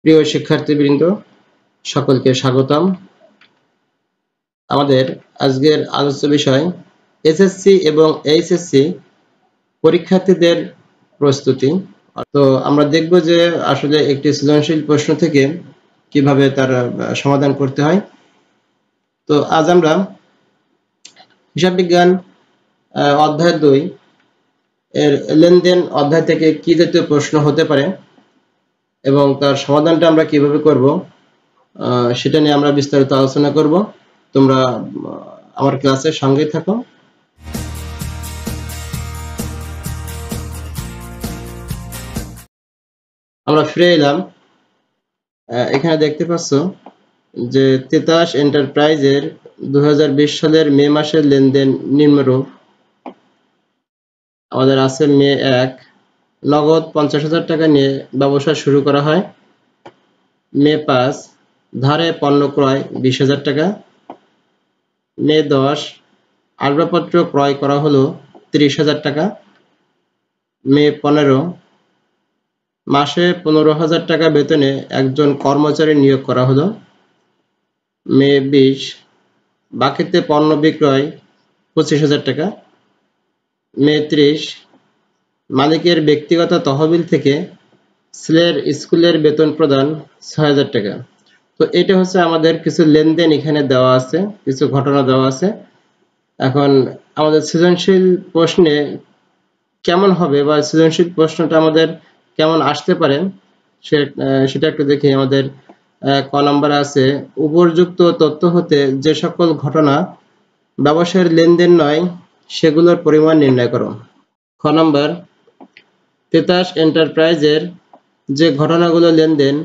প্রিয় শিক্ষার্থীবৃন্দ, সকলকে স্বাগতম। আমাদের আজকের আলোচ্য বিষয় এসএসসি এবং এইচএসসি পরীক্ষার্থীদের প্রস্তুতি। তো আমরা দেখব যে আসলে একটি সৃজনশীল প্রশ্ন থেকে কিভাবে তার সমাধান করতে হয়। তো আজ আমরা হিসাব বিজ্ঞান অধ্যায় 2 এর লেনদেন অধ্যায় থেকে কি জাতীয় প্রশ্ন হতে পারে এবং তার সমাধানটা আমরা কিভাবে করব সেটা নিয়ে আমরা বিস্তারিত আলোচনা করব। তোমরা আমার ক্লাসের সঙ্গেই থাকো। আমরা ফিরে এলাম। এখানে দেখতে পাচ্ছ যে তিতাস এন্টারপ্রাইজের 2020 সালের মে মাসের লেনদেন নিম্নরূপ। আমাদের আছে মে 1 নগদ 50,000 টাকা নিয়ে ব্যবসা শুরু করা হয়। মে 5 ধারে পণ্য ক্রয় 20,000 টাকা। মে 10 আসবাবপত্র ক্রয় করা হলো 30,000 টাকা। মে 15 মাসে 15,000 টাকা বেতনে একজন কর্মচারী নিয়োগ করা হলো। মে 20 বাকিতে পণ্য বিক্রয় 25,000 টাকা। মে 30 মালিকের ব্যক্তিগত তহবিল থেকে ছেলের স্কুলের বেতন প্রদান 6,000 টাকা। তো এটা হচ্ছে আমাদের কিছু লেনদেন এখানে দেওয়া আছে, কিছু ঘটনা দেওয়া আছে। এখন আমাদের সৃজনশীল প্রশ্নে কেমন হবে বা সৃজনশীল প্রশ্নটা আমাদের কেমন আসতে পারে সেটা একটু দেখি। আমাদের ক নম্বরে আছে উপযুক্ত তথ্য হতে যে সকল ঘটনা ব্যবসায়ের লেনদেন নয় সেগুলোর পরিমাণ নির্ণয় করো। খ নম্বর তিতাস এন্টারপ্রাইজের যে ঘটনাগুলো লেনদেন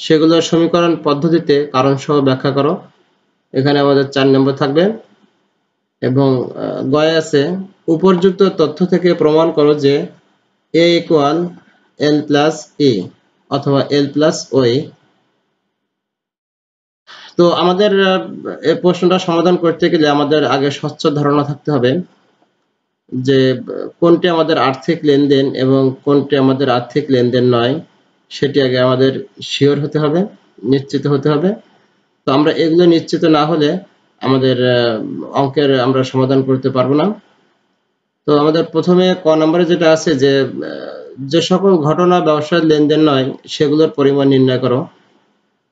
সেগুলোর সমীকরণ পদ্ধতিতে কারণ সহ ব্যাখ্যা করো। এখানে আমাদের 4 নম্বর থাকবে। এবং গয়ে আছে উপযুক্ত তথ্য থেকে প্রমাণ করো যে A = L + E অথবা L + OE। তো আমাদের এই প্রশ্নটা সমাধান করতে গেলে আমাদের আগে স্বচ্ছ ধারণা থাকতে হবে যে কোনটি আমাদের আর্থিক লেনদেন এবং কোনটি আমাদের আর্থিক লেনদেন নয়, সেটি আগে আমাদের শিওর হতে হবে, নিশ্চিত হতে হবে। তো আমরা এগুলো নিশ্চিত না হলে আমাদের অঙ্কের আমরা সমাধান করতে পারবো না। তো আমাদের প্রথমে ক নম্বরে যেটা আছে যে সকল ঘটনা ব্যবসার লেনদেন নয় সেগুলোর পরিমাণ নির্ণয় করো।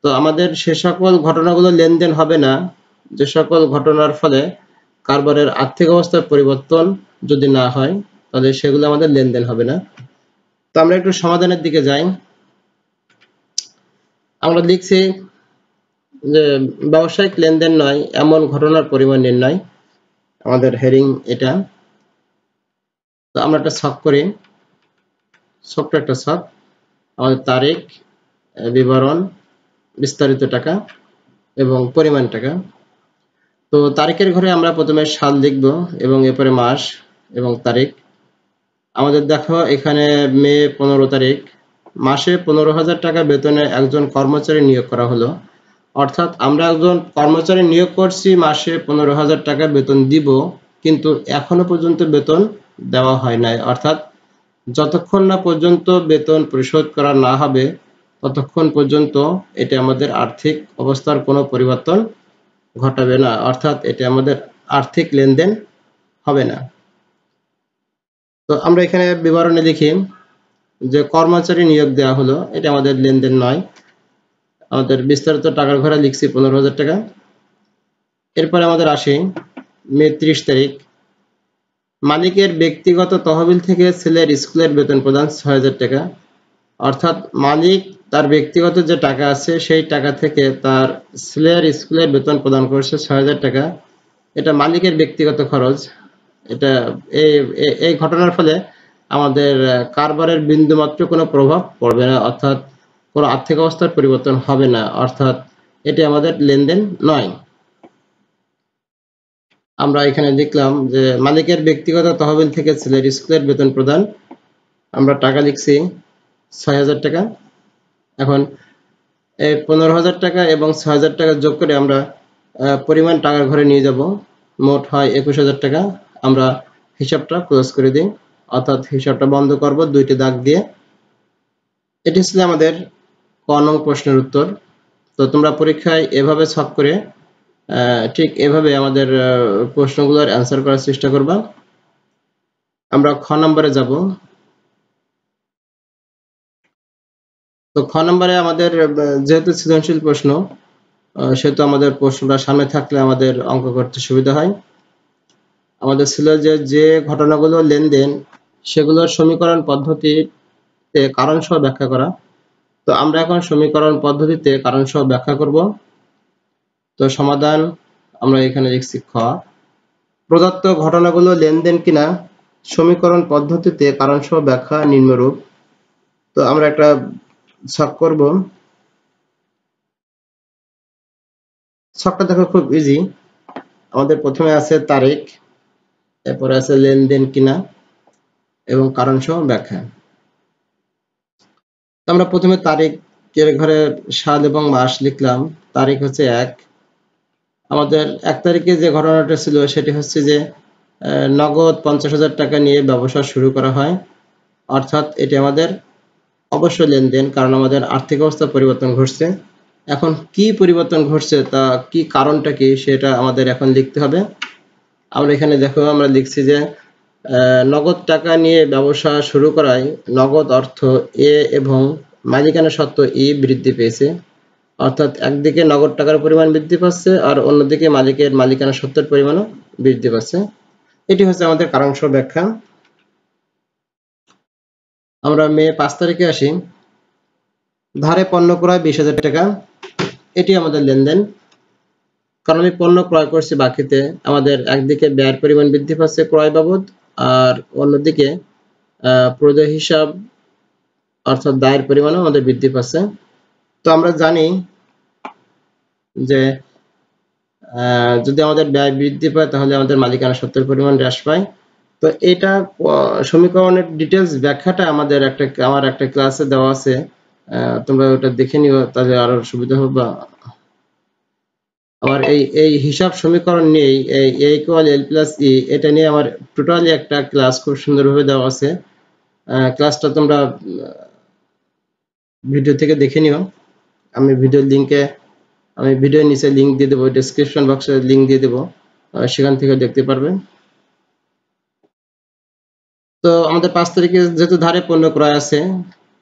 তো আমাদের সে সকল ঘটনাগুলো লেনদেন হবে না যে সকল ঘটনার ফলে কারবারের আর্থিক অবস্থার পরিবর্তন যদি না হয়, তাহলে সেগুলো আমাদের লেনদেন হবে না। তো আমরা একটু সমাধানের দিকে যাই। আমরা লিখছি যে ব্যবসায়িক লেনদেন নয় এমন ঘটনার পরিমাণ নির্ণয়, আমাদের হেডিং এটা। তো আমরা একটা ছক করি, ছোট্ট একটা ছক। আমাদের তারিখ, বিবরণ, বিস্তারিত টাকা এবং পরিমাণ টাকা। তো তারিখের ঘরে আমরা প্রথমে সাল লিখব এবং এরপরে মাস এবং তারিখ। আমাদের দেখো এখানে মে 15 তারিখ মাসে 15,000 টাকা বেতনে একজন কর্মচারী নিয়োগ করা হলো। অর্থাৎ আমরা একজন কর্মচারী নিয়োগ করছি, মাসে 15,000 টাকা বেতন দিব, কিন্তু এখনো পর্যন্ত বেতন দেওয়া হয় নাই। অর্থাৎ যতক্ষণ না পর্যন্ত বেতন পরিশোধ করা না হবে ততক্ষণ পর্যন্ত এটা আমাদের আর্থিক অবস্থার কোনো পরিবর্তন ঘটাবে না, অর্থাৎ এটা আমাদের আর্থিক লেনদেন হবে না। তো আমরা এখানে বিবরণে লিখি যে কর্মচারী নিয়োগ দেওয়া হলো, এটা আমাদের লেনদেন নয়। আমাদের বিস্তারিত টাকার ঘরে লিখছি 15,000 টাকা। এরপরে আমাদের আসি মে 30 তারিখ মালিকের ব্যক্তিগত তহবিল থেকে ছেলের স্কুলের বেতন প্রদান 6,000 টাকা। অর্থাৎ মালিক তার ব্যক্তিগত যে টাকা আছে সেই টাকা থেকে তার ছেলের স্কুলের বেতন প্রদান করছে 6,000 টাকা। এটা মালিকের ব্যক্তিগত খরচ। এটা এই ঘটনার ফলে আমাদের কারবারের বিন্দুমাত্র কোনো প্রভাব পড়বে না, অর্থাৎ কোনো আর্থিক অবস্থার পরিবর্তন হবে না, অর্থাৎ এটি আমাদের লেনদেন নয়। আমরা এখানে লিখলাম যে মালিকের ব্যক্তিগত তহবিল থেকে ছেলের স্কুলের বেতন প্রদান, আমরা টাকা লিখছি 6,000 টাকা। এখন এই 15,000 টাকা এবং 6,000 টাকা যোগ করে আমরা পরিমাণ টাকার ঘরে নিয়ে যাব, মোট হয় 21,000 টাকা। আমরা হিসাবটা ক্লোজ করে দিই, অর্থাৎ হিসাবটা বন্ধ করব দুইটি দাগ দিয়ে। এটি ছিল আমাদের ক ক নং প্রশ্নের উত্তর। তো তোমরা পরীক্ষায় এভাবে ছক করে ঠিক এভাবে আমাদের প্রশ্নগুলোর অ্যান্সার করার চেষ্টা করবা। আমরা খ নম্বরে যাব। তো খ নম্বরে আমাদের যেহেতু সৃজনশীল প্রশ্ন, সেহেতু আমাদের প্রশ্নটা সামনে থাকলে আমাদের অঙ্ক করতে সুবিধা হয়। আমাদের ছিল যে ঘটনাগুলো লেনদেন সেগুলোর সমীকরণ পদ্ধতিতে কারণ সহ ব্যাখ্যা করা। তো আমরা এখন সমীকরণ পদ্ধতিতে কারণ সহ ব্যাখ্যা করব। তো সমাধান আমরা এখানে লিখছি খ। প্রদত্ত ঘটনাগুলো লেনদেন কিনা সমীকরণ পদ্ধতিতে কারণ সহ ব্যাখ্যা নিম্নরূপ। তো আমরা একটা ছক করব। ছকটা দেখো খুব ইজি। আমাদের প্রথমে আছে তারিখ, এরপরে আছে লেনদেন কিনা এবং কারণ সহ ব্যাখ্যা। আমরা প্রথমে তারিখের ঘরে সাল এবং মাস লিখলাম। তারিখ হচ্ছে 1। আমাদের 1 তারিখে যে ঘটনাটা ছিল সেটি হচ্ছে যে নগদ 50,000 টাকা নিয়ে ব্যবসা শুরু করা হয়, অর্থাৎ এটি আমাদের অবশ্যই লেনদেন, কারণ আমাদের আর্থিক অবস্থা পরিবর্তন ঘটছে। এখন কি পরিবর্তন ঘটছে, তা কি কারণটা কি সেটা আমাদের এখন লিখতে হবে। আমরা এখানে দেখো আমরা লিখছি যে নগদ টাকা নিয়ে ব্যবসা শুরু করায় নগদ অর্থ এ এবং মালিকানা সত্ত্ব ই বৃদ্ধি পেয়েছে, অর্থাৎ একদিকে নগদ টাকার পরিমাণ বৃদ্ধি পাচ্ছে আর অন্যদিকে মালিকের মালিকানা সত্ত্বের পরিমাণও বৃদ্ধি পাচ্ছে। এটি হচ্ছে আমাদের কারণ সহ ব্যাখ্যা। আমরা মে 5 তারিখে আসি। ধারে পণ্য ক্রয় 20,000 টাকা, এটি আমাদের লেনদেন, কারণ আমি পণ্য ক্রয় করছি বাকিতে। আমাদের একদিকে ব্যয়ের পরিমাণ বৃদ্ধি পাচ্ছে ক্রয় বাবদ, আর অন্যদিকে প্রদেয় হিসাব অর্থাৎ দায়ের পরিমাণও আমাদের বৃদ্ধি পাচ্ছে। তো আমরা জানি যে যদি আমাদের ব্যয় বৃদ্ধি পায় তাহলে আমাদের মালিকানা সত্ত্বের পরিমাণ হ্রাস পায়। তো এটা সমীকরণের ডিটেলস ব্যাখ্যাটা আমার একটা ক্লাসে দেওয়া আছে, তোমরা ওটা দেখে নিও, তাহলে আরো সুবিধা হবে। আমার এই হিসাব সমীকরণ নিয়ে এই a = l + e এটা নিয়ে আমার টোটালি একটা ক্লাস খুব সুন্দরভাবে দেওয়া আছে। ক্লাসটা তোমরা ভিডিও থেকে দেখে নিও। আমি ভিডিওর নিচে লিংক দিয়ে দেবো, ডেসক্রিপশন বক্সে লিংক দিয়ে দেবো, সেখান থেকে দেখতে পারবে। তো আমাদের 5 তারিখে যেহেতু ধারে পণ্য ক্রয় আছে,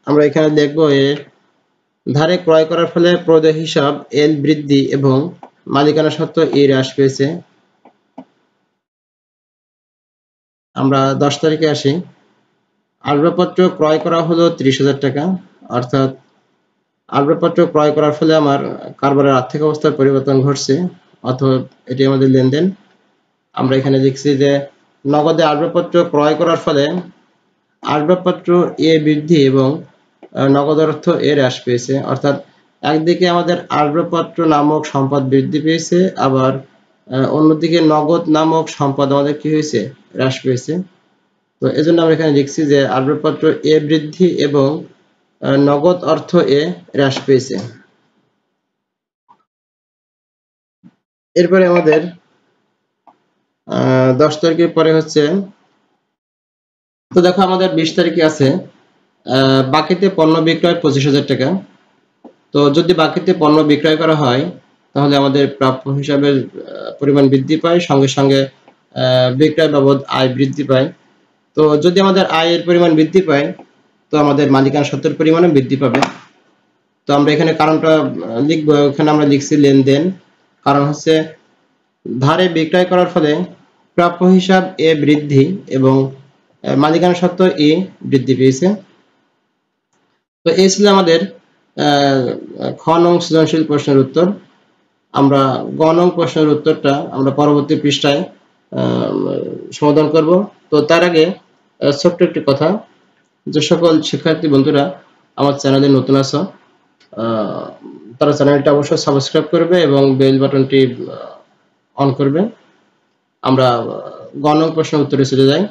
আমরা এখানে দেখবো ধারে ক্রয় করার ফলে প্রদেয় হিসাব এল বৃদ্ধি এবং মালিকানা সত্ত্ব ই হ্রাস পেয়েছে। আমরা 10 তারিখে আসি। আসবাবপত্র ক্রয় করা হলো 30,000 টাকা, অর্থাৎ আসবাবপত্র ক্রয় করার ফলে আমার কারবারের আর্থিক অবস্থার পরিবর্তন ঘটছে, অথবা এটি আমাদের লেনদেন। আমরা এখানে লিখছি যে নগদে আসবাবপত্র ক্রয় করার ফলে আসবাবপত্র এ বৃদ্ধি এবং নগদ অর্থ এর হ্রাস পেয়েছে, অর্থাৎ একদিকে আমাদের আসবাবপত্র নামক সম্পদ বৃদ্ধি পেয়েছে, আবার অন্যদিকে নগদ নামক সম্পদ আমাদের কি হয়েছে, হ্রাস পেয়েছে। তো এজন্য আমরা এখানে লিখছি যে আসবাবপত্র এ বৃদ্ধি এবং নগদ অর্থ এ হ্রাস পেয়েছে। এরপরে আমাদের 10 তারিখের পরে হচ্ছে, তো দেখো আমাদের 20 তারিখে আছে বাকিতে পণ্য বিক্রয় 25,000 টাকা। তো যদি বাকিতে পণ্য বিক্রয় করা হয় তাহলে আমাদের প্রাপ্য হিসাবের পরিমাণ বৃদ্ধি পায়, সঙ্গে সঙ্গে বিক্রয় বাবদ আয় বৃদ্ধি পায়। তো যদি আমাদের আয়ের পরিমাণ বৃদ্ধি পায় তো আমাদের মালিকানা সত্ত্বের পরিমাণও বৃদ্ধি পাবে। তো আমরা এখানে কারণটা লিখবো, এখানে আমরা লিখছি লেনদেন। কারণ হচ্ছে ধারে বিক্রয় করার ফলে প্রাপ্য হিসাব এ বৃদ্ধি এবং মালিকানা সত্ত্ব ই বৃদ্ধি পেয়েছে। তো এই ছিল আমাদের খ নং সৃজনশীল প্রশ্নের উত্তর। আমরা গ নং প্রশ্নের উত্তরটা আমরা পরবর্তী পৃষ্ঠায় সমাধান করব। তো তার আগে ছোট্ট একটি কথা, যে সকল শিক্ষার্থী বন্ধুরা আমার চ্যানেলে নতুন আছো তারা চ্যানেলটা অবশ্যই সাবস্ক্রাইব করবে এবং বেল বাটনটি অন করবে। আমরা গ নং প্রশ্নের উত্তরে চলে যাই।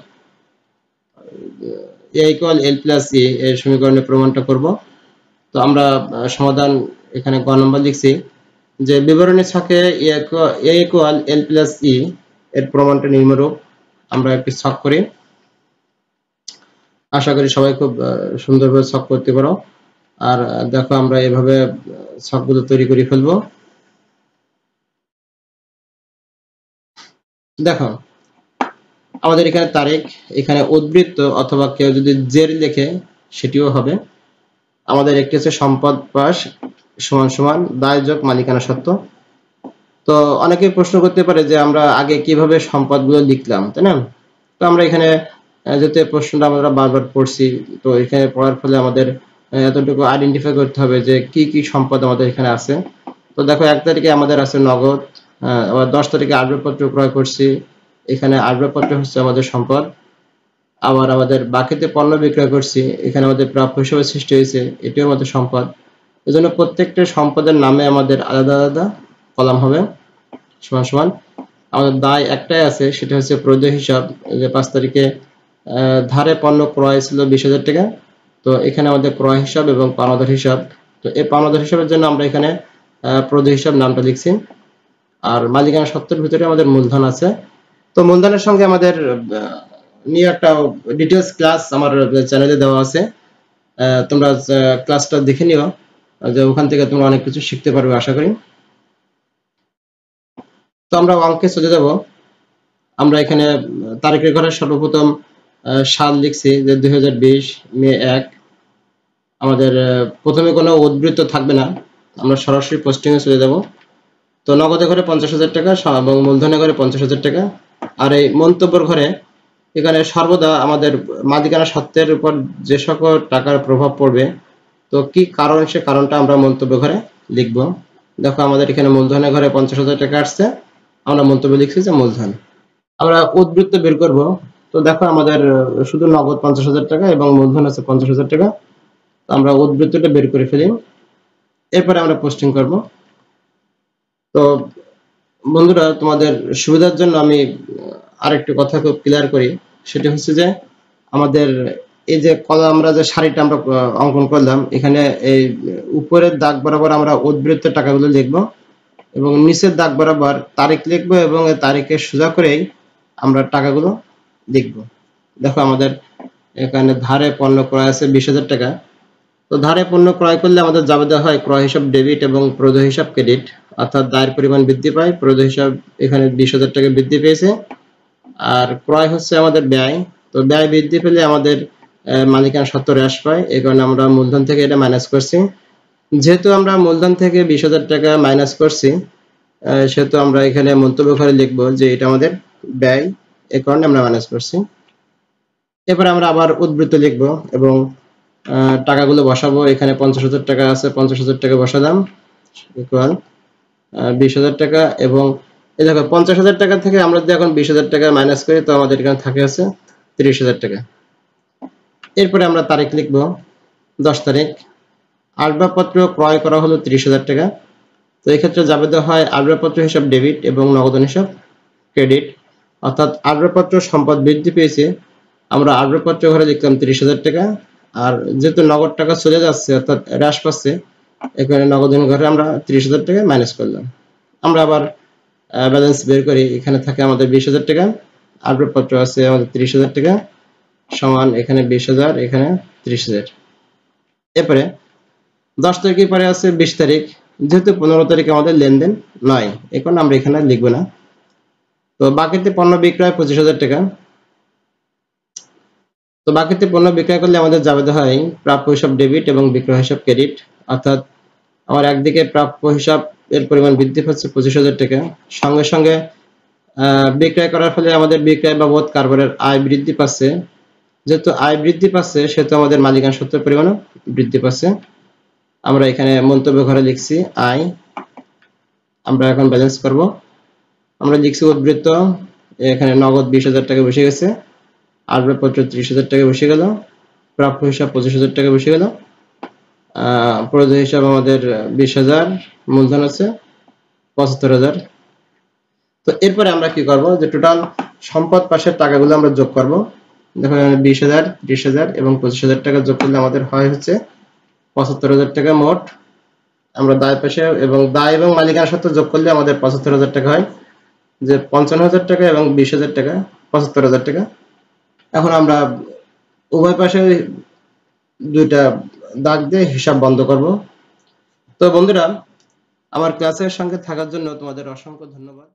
a = l + e এর সমীকরণের প্রমাণটা করব। তো আমরা সমাধান এখানে গ নম্বর লিখছি যে বিবরণী ছকে a = l + e এর প্রমাণটা নিম্নরূপ। আমরা একটি ছক করি, আশা করি সবাই খুব সুন্দরভাবে ছক করতে পারো। আর দেখো আমরা এভাবে ছকগুলো তৈরি করে ফেলবো। দেখো আমাদের এখানে তারিখ, এখানে উদ্ধৃত অথবা কেউ যদি জের লেখে সেটিও হবে। আমাদের একটি হচ্ছে সম্পদ পাশ সমান সমান দায় যোগ মালিকানা সত্ত্ব। তো অনেকে প্রশ্ন করতে পারে যে আমরা আগে কিভাবে সম্পদগুলো লিখলাম, তাই না? তো আমরা এখানে যেহেতু প্রশ্নটা আমরা বারবার পড়ছি, তো এখানে পড়ার ফলে আমাদের এতটুকু আইডেন্টিফাই করতে হবে যে কি কি সম্পদ আমাদের এখানে আছে। তো দেখো 1 তারিখে আমাদের আছে নগদ, আবার 10 তারিখে আসবাবপত্র ক্রয় করছি, এখানে আসবাবপত্র হচ্ছে আমাদের সম্পদ। আবার আমাদের বাকিতে পণ্য বিক্রয় করছি, এখানে আমাদের প্রাপ্য হিসেবে সৃষ্টি হয়েছে, এটিও আমাদের সম্পদ। এজন্য প্রত্যেকটা সম্পদের নামে আমাদের আলাদা আলাদা কলাম হবে। সমান সমান আমাদের দায় একটাই আছে, সেটা হচ্ছে প্রদেয় হিসাব। যে 5 তারিখে ধারে পণ্য ক্রয় ছিল 20,000 টাকা, তো এখানে আমাদের ক্রয় হিসাব এবং পাওনাদার হিসাব। তো এই পাওনাদার হিসাবের জন্য আমরা এখানে প্রদেয় হিসাব নামটা লিখছি। আর মালিকানা সত্ত্বের ভিতরে আমাদের মূলধন আছে। তো মূলধনের সঙ্গে আমাদের নিয়ে একটা ডিটেলস ক্লাস আমার চ্যানেলে দেওয়া আছে, তোমরা ক্লাসটা দেখে নিও, যে ওখান থেকে তোমরা অনেক কিছু শিখতে পারবে আশা করি। তো আমরা অঙ্কে চলে যাব। আমরা এখানে তারিখের ঘরে সর্বপ্রথম সাল লিখছি যে 2020 মে 1। আমাদের প্রথমে কোনো উদ্ধৃত থাকবে না, আমরা সরাসরি পোস্টিং এ চলে যাব। তো নগদে ঘরে 50,000 টাকা এবং মূলধনে ঘরে 50,000 টাকা। আর এই মন্তব্যের ঘরে এখানে সর্বদা আমাদের মালিকানা সত্ত্বের উপর যে সকল টাকার প্রভাব পড়বে, তো কি কারণ, সে কারণটা আমরা মন্তব্য ঘরে লিখব। দেখো আমাদের এখানে মূলধনে ঘরে 50,000 টাকা আসছে, আমরা মন্তব্য লিখছি যে মূলধন। আমরা উদ্বৃত্ত বের করব। তো দেখো আমাদের শুধু নগদ 50,000 টাকা এবং মূলধন আছে 50,000 টাকা। আমরা উদ্বৃত্তটা বের করে ফেলি, এরপরে আমরা পোস্টিং করব। তো বন্ধুরা, তোমাদের সুবিধার জন্য আমি আরেকটি কথা খুব ক্লিয়ার করি, সেটা হচ্ছে যে আমাদের এই যে কলাম, আমরা যে সারিটা আমরা অঙ্কন করলাম, এখানে এই উপরের দাগ বরাবর আমরা উদ্বৃত্ত টাকাগুলো লিখব এবং নিচের দাগ বরাবর তারিখ লিখবো এবং এই তারিখে সোজা করেই আমরা টাকাগুলো লিখব। দেখো আমাদের এখানে ধারে পণ্য ক্রয় আছে 20,000 টাকা। তো ধারে পণ্য ক্রয় করলে আমাদের যাবে হয় ক্রয় হিসাব ডেবিট এবং প্রদেয় হিসাব ক্রেডিট, অর্থাৎ দায়ের পরিমাণ বৃদ্ধি পায়, প্রদেয় হিসাব এখানে 20,000 টাকা বৃদ্ধি পেয়েছে। আর ক্রয় হচ্ছে আমাদের ব্যয়, তো ব্যয় বৃদ্ধি পেলে আমাদের মালিকানা সত্ত্ব হ্রাস পায়, এই কারণে আমরা মূলধন থেকে এটা মাইনাস করছি। যেহেতু আমরা মূলধন থেকে 20,000 টাকা মাইনাস করছি, সেহেতু আমরা এখানে মন্তব্য ঘরে লিখবো যে এটা আমাদের ব্যয়, এই কারণে আমরা মাইনাস করছি। এরপরে আমরা আবার উদ্বৃত্ত লিখবো এবং টাকাগুলো বসাবো। এখানে 50,000 টাকা আছে, 50,000 টাকা বসালাম ইকুয়াল 20,000 টাকা। এবং এই দেখো 50,000 টাকা থেকে আমরা যদি এখন 20,000 টাকা মাইনাস করি, তো আমাদের এখানে থাকে আছে 30,000 টাকা। এরপরে আমরা তারিখ লিখবো 10 তারিখ। আসবাবপত্র ক্রয় করা হলো 30,000 টাকা। তো এক্ষেত্রে যাবে হয় আসবাবপত্র হিসাব ডেবিট এবং নগদান হিসাব ক্রেডিট, অর্থাৎ আসবাবপত্র সম্পদ বৃদ্ধি পেয়েছে, আমরা আসবাবপত্র ঘরে লিখলাম 30,000 টাকা। আর যেহেতু নগদ টাকা চলে যাচ্ছে অর্থাৎ হ্রাস পাচ্ছে, এখানে নগদান ঘরে আমরা 30,000 টাকা মাইনাস করলাম। আমরা আবার ব্যালেন্স বের করি, এখানে থাকে আমাদের 20,000 টাকা, আসবাবপত্র আছে আমাদের 30,000 টাকা, সমান এখানে 20,000, এখানে 30,000। এরপরে 10 তারিখের পরে আছে 20 তারিখ। যেহেতু 15 তারিখ আমাদের লেনদেন নয়, এখন আমরা এখানে লিখবো না। তো বাকিতে পণ্য বিক্রয় 25,000 টাকা। তো বাকিতে পণ্য বিক্রয় করলে আমাদের যাবে হয় প্রাপ্য হিসাব ডেবিট এবং বিক্রয় হিসাব ক্রেডিট, অর্থাৎ আমার একদিকে প্রাপ্য হিসাব এর পরিমাণ বৃদ্ধি পাচ্ছে 25,000 টাকা, সঙ্গে সঙ্গে বিক্রয় করার ফলে আমাদের বিক্রয় বাবদ কারবারের আয় বৃদ্ধি পাচ্ছে। যেহেতু আয় বৃদ্ধি পাচ্ছে, সেহেতু আমাদের মালিকানা সত্ত্বের পরিমাণও বৃদ্ধি পাচ্ছে। আমরা এখানে মন্তব্য ঘরে লিখছি আয়। আমরা এখন ব্যালেন্স করব। আমরা লিখছি উদ্বৃত্ত, এখানে নগদ 20,000 টাকা বসে গেছে, আসবাবপত্র 30,000 টাকা বসে গেল, প্রাপ্য হিসাব 25,000 টাকা বসে গেল, প্রদেয় হিসাব আমাদের 20,000, মূলধন আছে 75,000। তো এরপরে আমরা কি করব, যে টোটাল সম্পদ পাশের টাকাগুলো আমরা যোগ করব। দেখো 20,000, 30,000 এবং 25,000 টাকা যোগ করলে আমাদের হয় হচ্ছে 75,000 টাকা মোট। আমরা দায় পাশে এবং দায় এবং মালিকানা সত্ত্ব যোগ করলে আমাদের 75,000 টাকা হয়, যে 55,000 টাকা এবং 20,000 টাকা 75,000 টাকা। এখন আমরা উভয় পাশে দুইটা দাগ দিয়ে হিসাব বন্ধ করব। তো বন্ধুরা, আমার ক্লাসের সঙ্গে থাকার জন্য তোমাদের অসংখ্য ধন্যবাদ।